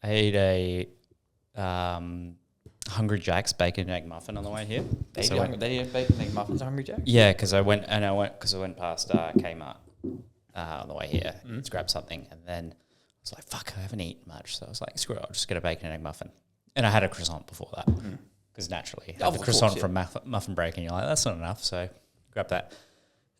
I ate a Hungry Jack's bacon and egg muffin on the way here. They eat bacon and egg muffins at Hungry Jack's? Yeah, because I went past Kmart on the way here to grab something, and then I was like, "Fuck, I haven't eaten much," so I was like, "Screw it, I'll just get a bacon and egg muffin." And I had a croissant before that, because naturally, have the croissant from muffin break, and you're like, "That's not enough," so grab that,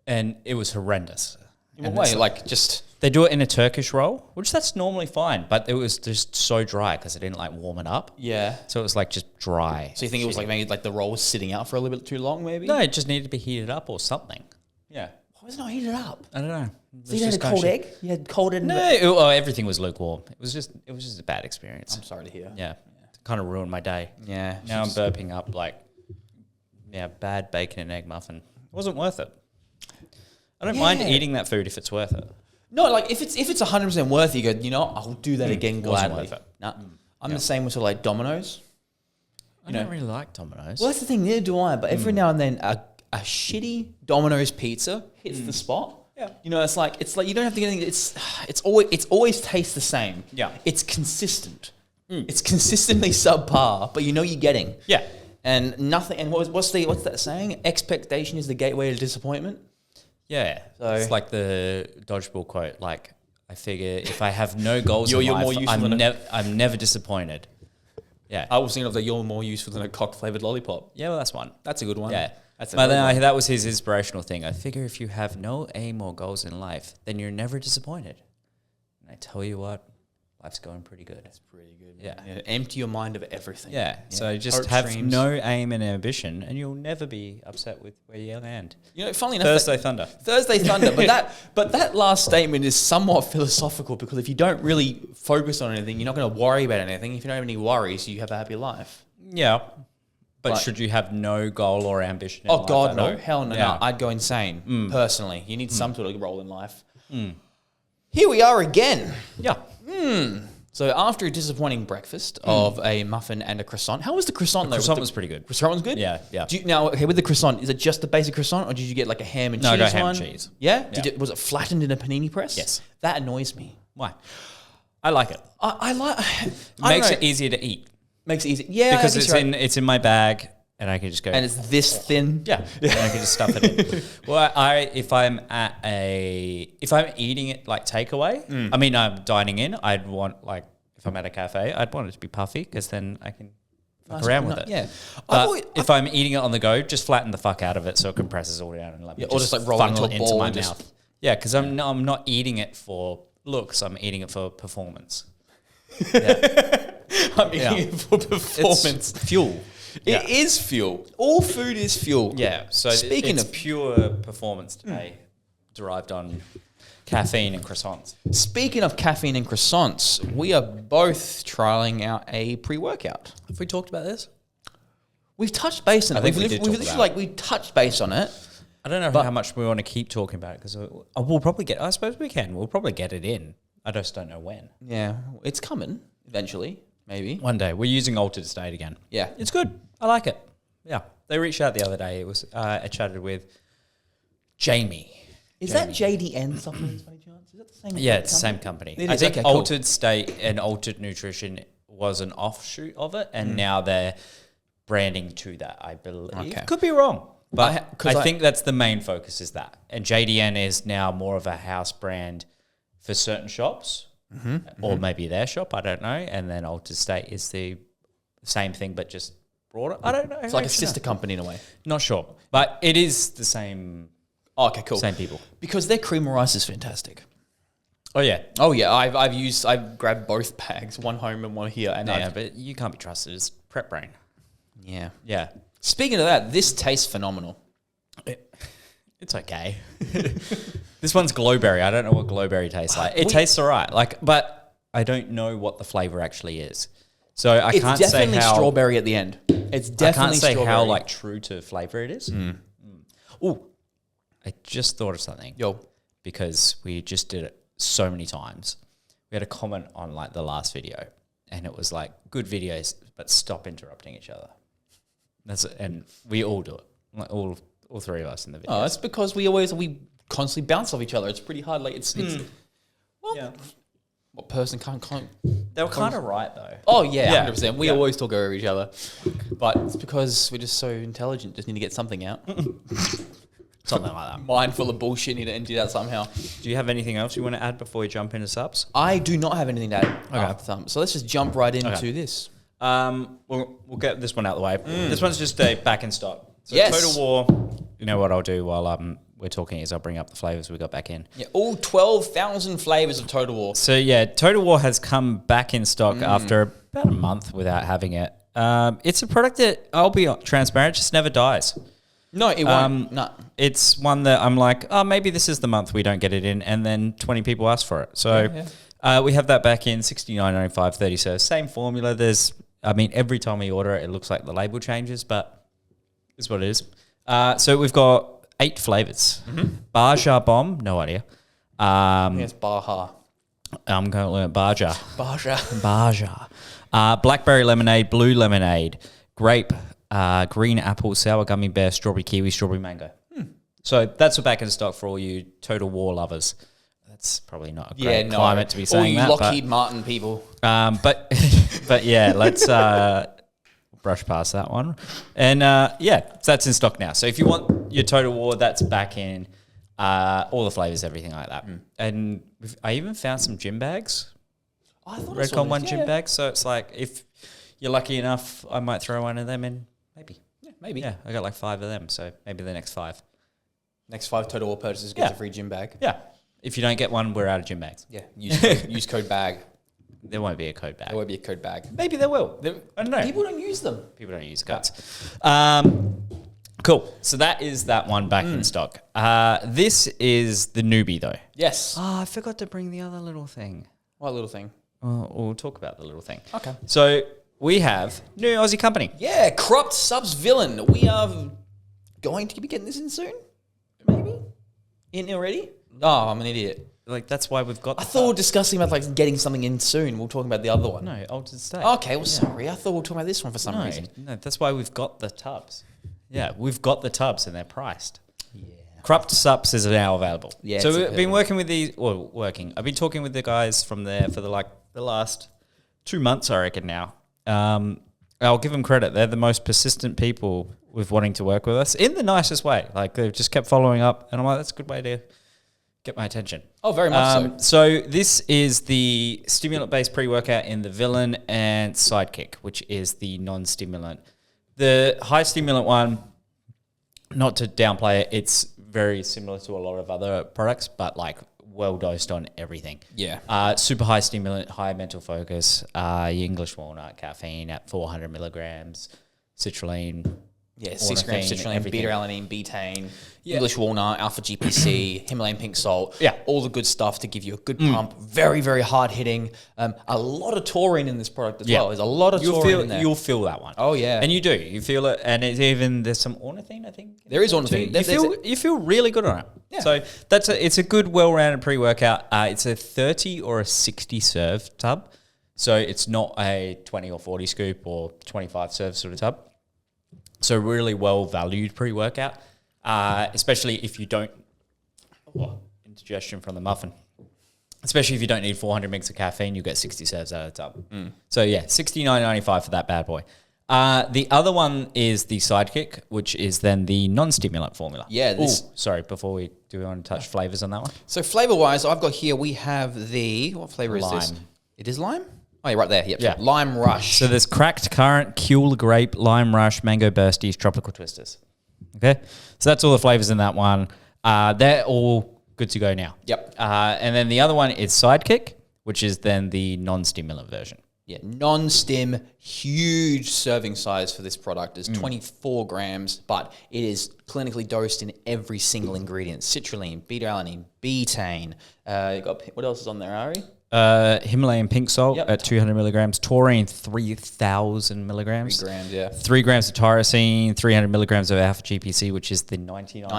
and it was horrendous. In what way? Like just they do it in a Turkish roll, which that's normally fine, but it was just so dry because I didn't like warm it up. Yeah. So it was like just dry. So you think it was like maybe like the roll was sitting out for a little bit too long, maybe? No, it just needed to be heated up or something. Yeah. Why was it not heated up? I don't know. So you had a cold egg? You had cold egg? No, everything was lukewarm. It was just a bad experience. I'm sorry to hear. Yeah. Kind of ruined my day. Yeah. Now I'm burping up bad bacon and egg muffin. It wasn't worth it. I don't mind eating that food if it's worth it. No, like if it's 100% worth it, you go, you know, I'll do that again gladly. Worth it. Nah, I'm the same with sort of like Domino's. I don't really like Domino's. Well, that's the thing, neither do I. But every now and then, a shitty Domino's pizza hits the spot. Yeah. You know, it's like you don't have to get anything. It's always tastes the same. Yeah. It's consistent. It's consistently subpar, but you know you're getting. Yeah. And nothing. And what's that saying? Expectation is the gateway to disappointment. Yeah. So it's like the dodgeball quote. Like, I figure if I have no goals in life, more useful I'm never disappointed. Yeah. I was thinking of you're more useful than a cock-flavored lollipop. Yeah, well, that's one. That's a good one. Yeah. That's But then that was his inspirational thing. I figure if you have no aim or goals in life, then you're never disappointed. And I tell you what, life's going pretty good. That's pretty good. Yeah. Empty your mind of everything. Yeah. So just Hope have streams. no aim and ambition, and you'll never be upset with where you land. You know, funnily enough, Thursday Thunder. Thursday Thunder. But that last statement is somewhat philosophical because if you don't really focus on anything, you're not going to worry about anything. If you don't have any worries, you have a happy life. Yeah. But Right. should you have no goal or ambition in Oh life God, at no! all? Hell no! Yeah. No. I'd go insane personally. You need some sort of role in life. Here we are again. Yeah. So after a disappointing breakfast of a muffin and a croissant, how was the croissant? Croissant was pretty good. Croissant was good. Yeah, yeah. Now, with the croissant, is it just the basic croissant, or did you get like a ham and No, I cheese got ham one? and cheese. Yeah. Yeah. Was it flattened in a panini press? Yes. That annoys me. Why? I like it. I like. Makes it easier to eat Makes it easy. Yeah, because I guess it's you're right. it's in my bag and I can just go. and it's this thin. yeah, and I can just stuff it in. Well, if I'm eating it like takeaway, I mean I'm dining in, I'd want like if I'm at a cafe, I'd want it to be puffy because then I can fuck around with it. Yeah. But if I'm eating it on the go, just flatten the fuck out of it so it compresses all down and let me or just like roll funnel into a it ball my and just- mouth. Yeah, because I'm not eating it for looks. I'm eating it for performance. Yeah. I'm eating it for performance. It's fuel. It is fuel. All food is fuel. Yeah. So Speaking it's of- pure performance today, derived on caffeine and croissants. Speaking of caffeine and croissants, we are both trialing out a pre-workout. Have we talked about this? We've touched base on it. I think we We've did literally talk about we touched base on it. I don't know how much we want to keep talking about it because we'll probably get. I suppose we can. We'll probably get it in. I just don't know when. Yeah, it's coming eventually, maybe. One day. We're using Altered State again. Yeah. It's good. I like it. Yeah. They reached out the other day. It was I chatted with Jamie. Is that JDN supplements by chance? Is that the same? Yeah, it's the same company. It I is, think okay, cool. Altered State and Altered Nutrition was an offshoot of it, and now they're branding to that, I believe. Okay. Could be wrong. But I I think that's the main focus is that. And JDN is now more of a house brand for certain shops or maybe their shop, I don't know. And then Altered State is the same thing but just broader. I don't know. It's like a sister company in a way. Not sure. But it is the same Oh, okay, cool. same people. Because their cream of rice is fantastic. Oh, yeah. Oh yeah, I've grabbed both bags, one home and one here, and Yeah, but you can't be trusted. It's prep brain. yeah. Yeah. Speaking of that, this tastes phenomenal. It's okay. This one's glowberry. I don't know what glowberry tastes like. It tastes all right. But I don't know what the flavor actually is. So It's can't say definitely how strawberry at the end. It's I definitely can't say strawberry. how like true to flavor it is. Oh, I just thought of something. Yo. Because we just did it so many times. We had a comment on like the last video, and it was like good videos, but stop interrupting each other. And we all do it. Like all three of us in the video. Oh, it's because we constantly bounce off each other. It's pretty hard. Like it's well, Yeah. What person can't? They were kind of right though. Oh yeah, Yeah. 100%. We always talk over each other, but it's because we're just so intelligent. Just need to get something out. Something like that. Mind full of bullshit. Need to empty that somehow. Do you have anything else you want to add before we jump into subs? I do not have anything to add. Okay. So let's just jump right into this. We'll get this one out of the way. This one's just a back in stock. So Yes. Total War. You know what I'll do while we're talking is I'll bring up the flavors we got back in. Yeah, all 12,000 flavors of Total War. So yeah, Total War has come back in stock after about a month without having it. It's a product that I'll be transparent, just never dies. No, it won't. No. It's one that I'm like, oh, maybe this is the month we don't get it in, and then 20 people ask for it. So we have that back in $69.95, 30 serves. Same formula. Every time we order it, it looks like the label changes, but it's what it is. So we've got 8 flavors. Baja Bomb, no idea. Yes, Baja. I'm going to learn Baja. Baja. Blackberry lemonade, blue lemonade, grape, green apple, sour gummy bear, strawberry kiwi, strawberry mango. So that's back in stock for all you Total War lovers. That's probably not a great climate to be saying that. All you Lockheed Martin people. But yeah, let's brush past that one. And that's in stock now. So if you want your Total War, that's back in all the flavors, everything like that. And I even found some gym bags. I thought Redcon 1 gym bags. So it's like if you're lucky enough, I might throw one of them in. Maybe. Yeah, I got like 5 of them. So maybe the next 5. Next 5 Total War purchases gets a free gym bag. Yeah. If you don't get one, we're out of gym bags. Yeah. Use code BAG. There won't be a code bag. There won't be a code bag. Maybe there will. I don't know. People don't use them. People don't use codes. Cool. So that is that one back in stock. This is the newbie though. Yes. Oh, I forgot to bring the other little thing. What little thing? We'll talk about the little thing. Okay. So we have new Aussie company. Yeah, Krupt Supps Villain. We are going to be getting this in soon. Maybe? In already? Oh, I'm an idiot. Like that's why we've got. I thought we were discussing about like getting something in soon. We're talking about the other one. No, Altered State. Okay, well, sorry. I thought we were talking about this one for some reason. No, that's why we've got the tubs. Yeah, we've got the tubs and they're priced. Yeah. Krupt Supps is now available. Yeah. So we've been working with these. Well, I've been talking with the guys from there for the last 2 months, I reckon now. I'll give them credit. They're the most persistent people with wanting to work with us in the nicest way. Like they've just kept following up, and I'm like, that's a good way to get my attention. Oh, very much so. So this is the stimulant-based pre-workout in the Villain and Sidekick, which is the non-stimulant. The high stimulant one, not to downplay it, it's very similar to a lot of other products, but like well dosed on everything. Yeah. Super high stimulant, high mental focus, English walnut, caffeine at 400 milligrams, citrulline. Yeah, 6 grams citrulline, everything. beta-alanine, betaine, English walnut, alpha GPC, Himalayan pink salt. Yeah. All the good stuff to give you a good pump. Very, very hard hitting. A lot of taurine in this product as well. There's a lot of taurine in there. You'll feel that one. Oh, yeah. And you do. You feel it. And it's even, there's some ornithine, I think. There is ornithine. You feel really good on it. Yeah. So it's a good, well-rounded pre-workout. It's a 30 or a 60 serve tub. So it's not a 20 or 40 scoop or 25 serve sort of tub. So really well-valued pre-workout, especially if you don't... indigestion from the muffin. Especially if you don't need 400 mg of caffeine, you get 60 serves out of the tub. So yeah, $69.95 for that bad boy. The other one is the Sidekick, which is then the non-stimulant formula. Yeah. Sorry, before we do, we want to touch flavors on that one? So flavor-wise, I've got here, we have the... What flavor is this? It is lime? Oh, yeah, right there. Yep. Yeah. Lime Rush. So there's cracked currant, Kuel grape, lime rush, mango bursties, tropical twisters. Okay? So that's all the flavors in that one. They're all good to go now. Yep. And then the other one is Sidekick, which is then the non-stimulant version. Yeah, non-stim, huge serving size for this product is 24 grams, but it is clinically dosed in every single ingredient. Citrulline, beta-alanine, betaine. What else is on there, Ari? Himalayan pink salt at 200 milligrams, taurine 3,000 milligrams, 3 grams, yeah, 3 grams of tyrosine, 300 milligrams of alpha GPC, which is the 99%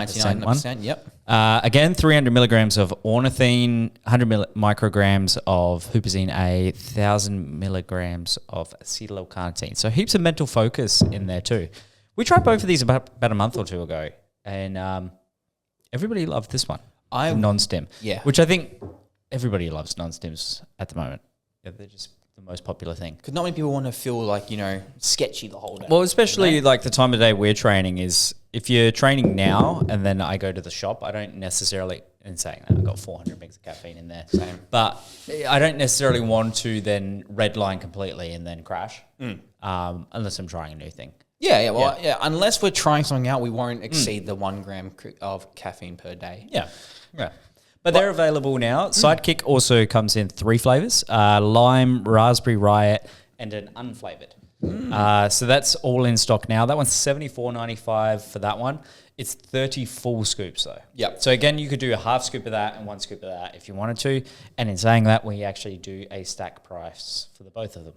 one. 99%, yep. Again, 300 milligrams of ornithine, 100 micrograms of huperzine A, 1,000 milligrams of acetyl-carnitine. So heaps of mental focus in there too. We tried both of these about a month or two ago, and everybody loved this one. Non-stim, yeah, which I think everybody loves non-stims at the moment. Yeah, they're just the most popular thing. Because not many people want to feel like, sketchy the whole day. Well, especially like the time of day we're training is if you're training now and then I go to the shop, I don't necessarily, in saying that, I've got 400 mgs of caffeine in there. Same. But I don't necessarily want to then redline completely and then crash unless I'm trying a new thing. Yeah. Unless we're trying something out, we won't exceed the 1 gram of caffeine per day. Yeah. But they're available now. Sidekick also comes in 3 flavors: lime, raspberry riot, and an unflavored. So that's all in stock now. That one's $74.95 for that one. It's 30 full scoops though. Yep. So again, you could do a half scoop of that and 1 scoop of that if you wanted to. And in saying that, we actually do a stack price for the both of them.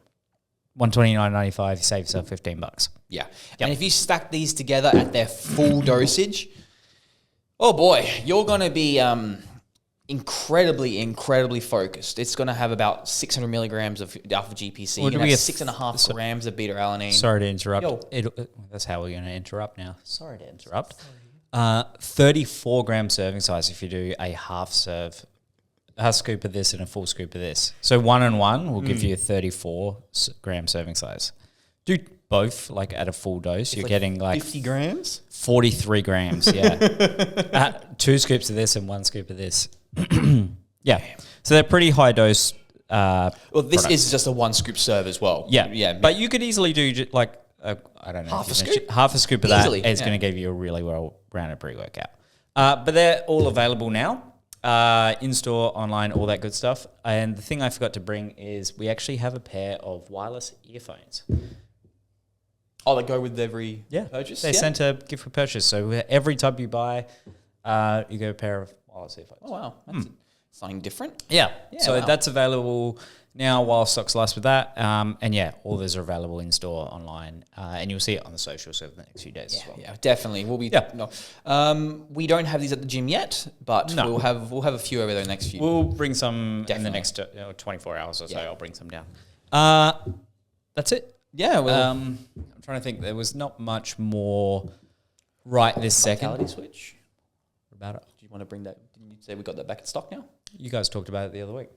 $129.95. You save yourself $15. Yeah. And if you stack these together at their full dosage, oh boy, you're going to be incredibly focused. It's going to have about 600 milligrams of alpha GPC. Well, you have 6.5 grams of beta alanine. Sorry to interrupt. That's how we're going to interrupt now. Sorry to interrupt. 34 gram serving size if you do a half scoop of this and a full scoop of this. So 1 and 1 will give you a 34 gram serving size. Do both like at a full dose. You're getting like 50 grams? 43 grams, yeah. 2 scoops of this and 1 scoop of this. Yeah. So they're pretty high dose. Well, this is just a 1 scoop serve as well. Yeah. But you could easily do like, I don't know. Half a scoop of Easily, that is going to give you a really well-rounded pre-workout. But they're all available now. In-store, online, all that good stuff. And the thing I forgot to bring is we actually have a pair of wireless earphones. Oh, they go with every purchase? They sent a gift for purchase. So every tub you buy, you get a pair of wireless earphones. Oh, wow. That's something different. Yeah. So that's available now while stocks last with that. And all those are available in store, online. And you'll see it on the socials over the next few days as well. Yeah, definitely. We'll be we don't have these at the gym yet, but we'll have a few over the next few. We'll bring some in the next 24 hours or so. I'll bring some down. That's it. Yeah, well, I'm trying to think. There was not much more right this second. Vitality switch. What about it? Do you want to bring that? Didn't you say we got that back in stock now? You guys talked about it the other week.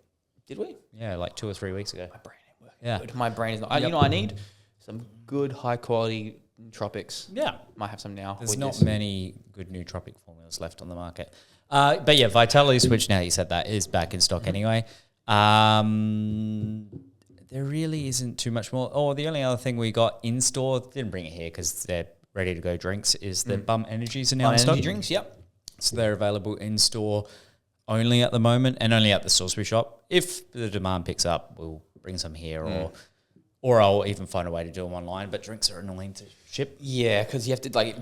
Did we? Yeah, like 2 or 3 weeks ago. My brain ain't working good. My brain is not. You know what I need? Some good high quality nootropics. Yeah. Might have some now. There's not many good nootropic formulas left on the market. But yeah, Vitality Switch, now you said that, is back in stock anyway. There really isn't too much more. Oh, the only other thing we got in store, didn't bring it here because they're ready to go drinks, is the Bum Energies are now in stock. Energy drinks, yep. So they're available in store only at the moment and only at the Salisbury shop. If the demand picks up, we'll bring some here or I'll even find a way to do them online. But drinks are annoying to ship. Yeah, because you have to,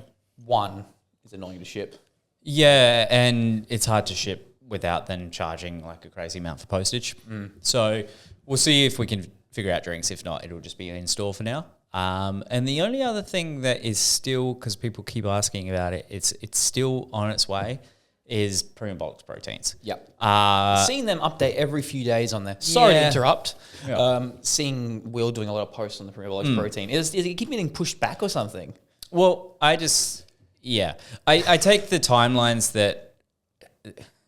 one is annoying to ship. Yeah, and it's hard to ship without then charging like a crazy amount for postage. So we'll see if we can figure out drinks. If not, it'll just be in store for now. And the only other thing that is still, because people keep asking about it, it's still on its way, is Premium proteins. Yep. Seeing them update every few days on there. Sorry to interrupt. Yeah. Seeing Will doing a lot of posts on the Premium protein. Is it keep getting pushed back or something? Well, I take the timelines that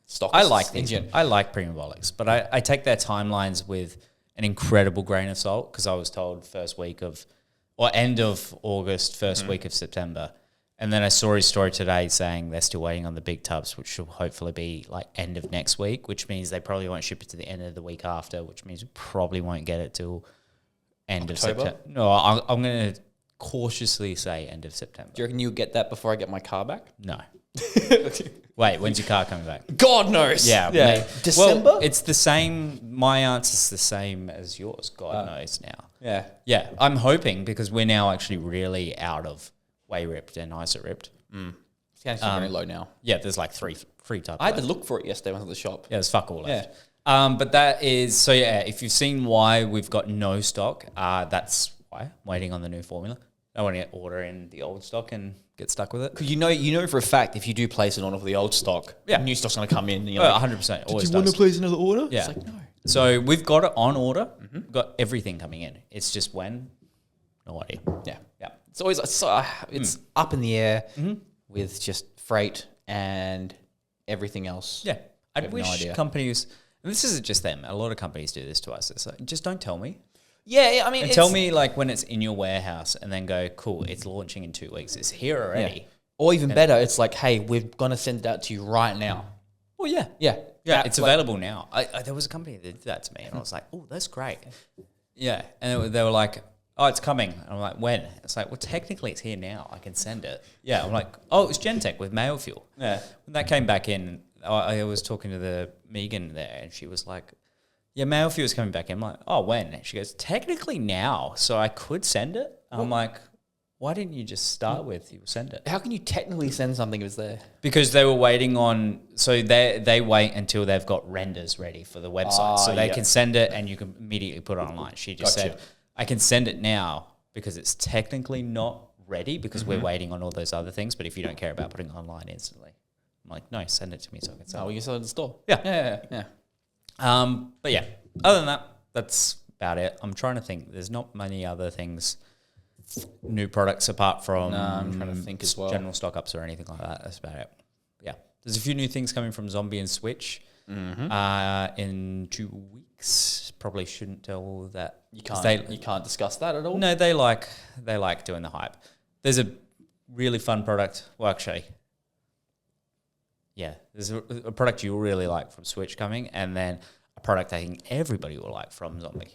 Stocks. I like things. I like Premium, but I take their timelines with an incredible grain of salt because I was told end of August, first week of September. And then I saw his story today saying they're still waiting on the big tubs, which will hopefully be like end of next week, which means they probably won't ship it to the end of the week after, which means we probably won't get it till end of September. No, I'm going to cautiously say end of September. Do you reckon you'll get that before I get my car back? No. Wait, when's your car coming back? God knows. Yeah. December? Well, it's the same. My answer's the same as yours. God knows now. Yeah. Yeah. I'm hoping because we're now actually really out of Way Ripped and Iso Ripped. It's actually very low now. Yeah, there's like three types. I had to look for it yesterday when I was at the shop. Yeah, there's fuck all left. But that is, so yeah, if you've seen why we've got no stock, that's why I'm waiting on the new formula. I want to order in the old stock and get stuck with it. Because you know for a fact if you do place an order for the old stock, new stock's going to come in. And you're 100%. Always do you want to place another order? Yeah. It's like, no. So we've got it on order. We've got everything coming in. It's just when, no idea. Yeah. It's always it's up in the air with just freight and everything else. Yeah. I'd wish companies, And this isn't just them. A lot of companies do this to us. It's like, just don't tell me. Yeah, I mean, And tell me like when it's in your warehouse and then go, cool, it's launching in 2 weeks. It's here already. Yeah. Or even better, it's like, hey, we're going to send it out to you right now. Well, yeah. Yeah. Yeah, it's available now. There was a company that did that to me, and I was like, oh, that's great. Yeah, and they were like, oh, it's coming. And I'm like, when? It's like, well, technically it's here now. I can send it. Yeah, I'm like, oh, it's Gentech with Mail Fuel. Yeah. When that came back in, I was talking to the Megan there, and she was like, yeah, Mail Fuel is coming back in. I'm like, oh, when? And she goes, technically now, so I could send it. I'm like, why didn't you just start with you send it? How can you technically send something if it's there? Because they were waiting on, so they wait until they've got renders ready for the website. So they can send it and you can immediately put it online. She just said, I can send it now because it's technically not ready because we're waiting on all those other things. But if you don't care about putting it online instantly, I'm like, no, send it to me so I can sell it. Oh, we can sell it at the store. Yeah. But yeah, other than that, that's about it. I'm trying to think. There's not many other things, new products apart from I'm trying to think as well. general stock ups or anything like that. That's about it. Yeah. There's a few new things coming from Zombie and Switch in 2 weeks. Probably shouldn't tell that. You can't discuss that at all? No, they like doing the hype. There's a really fun product. Well, actually, yeah, there's a product you'll really like from Switch coming, and then a product I think everybody will like from Zombie.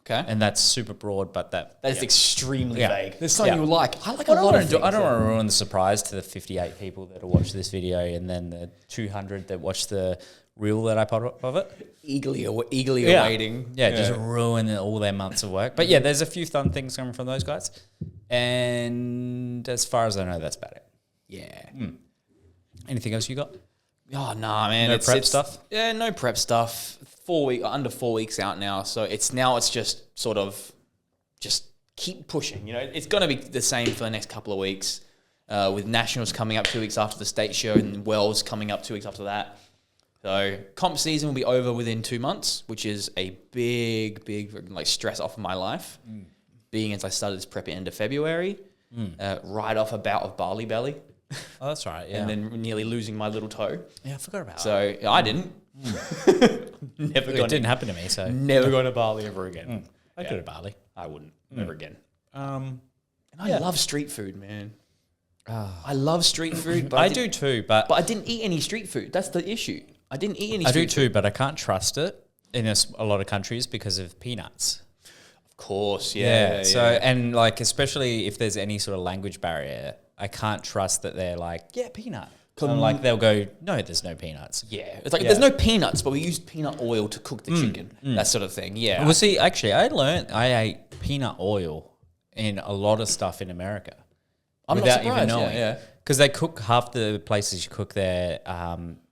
Okay. And that's super broad, but that is extremely vague. There's something Yeah. you like. I like I a lot of things. I don't want to ruin the surprise to the 58 people that will watch this video and then the 200 that watch the reel that I put up of it. Eagerly awaiting. Yeah, just ruin all their months of work. But yeah, there's a few fun things coming from those guys. And as far as I know, that's about it. Yeah. Anything else you got? Oh, nah, man. No prep stuff? Yeah, no prep stuff. Under 4 weeks out now. So it's just sort of just keep pushing. You know, it's going to be the same for the next couple of weeks with Nationals coming up 2 weeks after the state show and Wells coming up 2 weeks after that. So comp season will be over within 2 months, which is a big like stress off of my life. Being as I started this prep at end of February, right off a bout of barley belly. Oh, that's right. Yeah. And then nearly losing my little toe. Yeah, I forgot about that. So I didn't. It didn't happen to me, so. Never going to Bali ever again. I'd go to Bali. I wouldn't. Never again. And I love street food, man. I love street food. But I do too, but I didn't eat any street food. That's the issue. I didn't eat any street food. I do too, but I can't trust it in a lot of countries because of peanuts. Of course, yeah. So, and like, especially if there's any sort of language barrier, I can't trust that they're like, yeah, peanut. And like, they'll go, no, there's no peanuts. Yeah. It's like, there's no peanuts, but we use peanut oil to cook the chicken. That sort of thing, yeah. Well, see, actually, I ate peanut oil in a lot of stuff in America. I'm without not surprised, even knowing. yeah. Because they cook half the places you cook their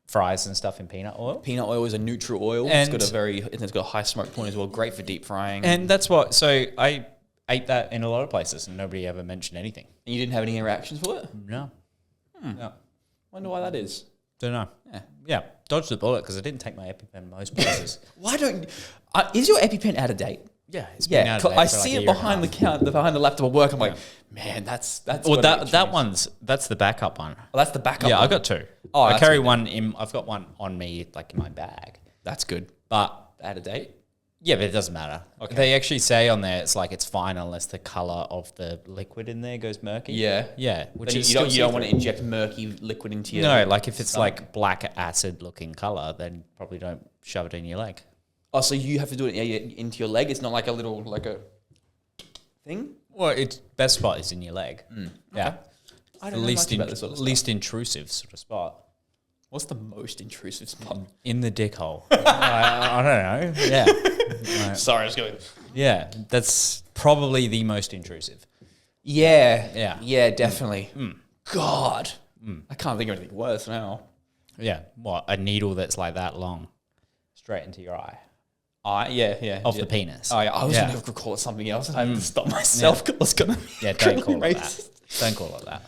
fries and stuff in peanut oil. Peanut oil is a neutral oil. And It's got a high smoke point as well. Great for deep frying. And that's what, so I ate that in a lot of places and nobody ever mentioned anything. And you didn't have any interactions with it? No. No. Wonder why that is. Don't know. Yeah. Dodged the bullet because I didn't take my EpiPen most places. Why don't... is your EpiPen out of date? Yeah, it's been out of date I for see like it behind the counter, behind the laptop at work. I'm like, man, that's. Well, that's the backup one. Oh, that's the backup. Yeah, one. I got two. Oh, I that's carry good. one I've got one on me, like in my bag. That's good. But Out of date. yeah, but it doesn't matter. Okay. They actually say on there it's like it's fine unless the color of the liquid in there goes murky. Yeah. Yeah, which Then is you don't still want to see-through. inject murky liquid into your. No, like if it's like black acid looking color, then probably don't shove it in your leg. Oh, so you have to do it into your leg. It's not like a thing. Well, its best spot is in your leg. Yeah, I don't know much about this sort of stuff. least intrusive sort of spot. What's the most intrusive spot? In the dick hole. I don't know. Yeah. Sorry, I was going. Yeah, that's probably the most intrusive. Yeah. Yeah, definitely. God. I can't think of anything worse now. Yeah. What, a needle that's like that long straight into your eye? Yeah. Off the penis. Oh, yeah. I was going to call it something else. And I had to stop myself because I was going to be Yeah, don't call it racist. that. Don't call it that.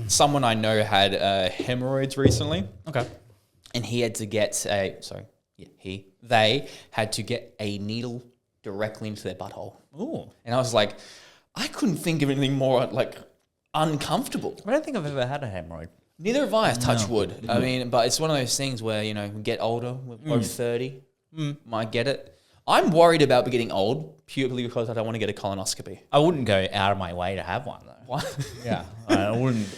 Someone I know had hemorrhoids recently. Okay. And he had to get they had to get a needle directly into their butthole. Ooh. And I was like, I couldn't think of anything more like uncomfortable. I don't think I've ever had a hemorrhoid. Neither have I, touch wood. I mean, but it's one of those things where, we get older. We're both 30. Might get it. I'm worried about getting old purely because I don't want to get a colonoscopy. I wouldn't go out of my way to have one, though. What? Yeah. I wouldn't.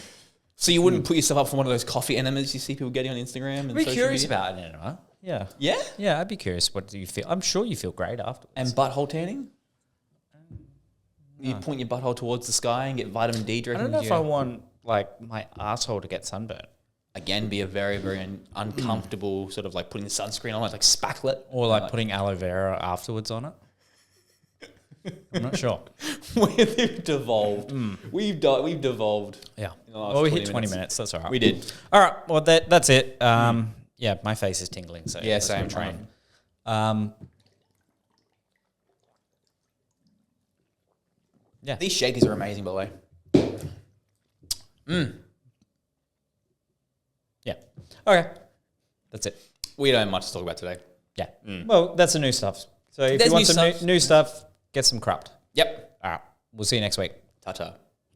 So you wouldn't put yourself up for one of those coffee enemas you see people getting on Instagram? And I'd be curious media? about an enema. Yeah. Yeah? Yeah, I'd be curious. What do you feel? I'm sure you feel great afterwards. And butthole tanning? You point your butthole towards the sky and get vitamin D. I don't know if I want my asshole to get sunburned. Again, be a very, very uncomfortable sort of like putting the sunscreen on, like spackle it. Or putting aloe vera afterwards on it. I'm not sure. We've devolved. We've devolved. Yeah. Well, we hit 20 minutes. That's all right. We did. All right. Well, that's it. Yeah, my face is tingling. So yeah, same. Train. Yeah. These shakers are amazing, by the way. Yeah. Okay. That's it. We don't have much to talk about today. Yeah. Well, that's the new stuff. So if There's you want new some stuff. new stuff, get some Krupt. Yep. All right. We'll see you next week. Ta-ta.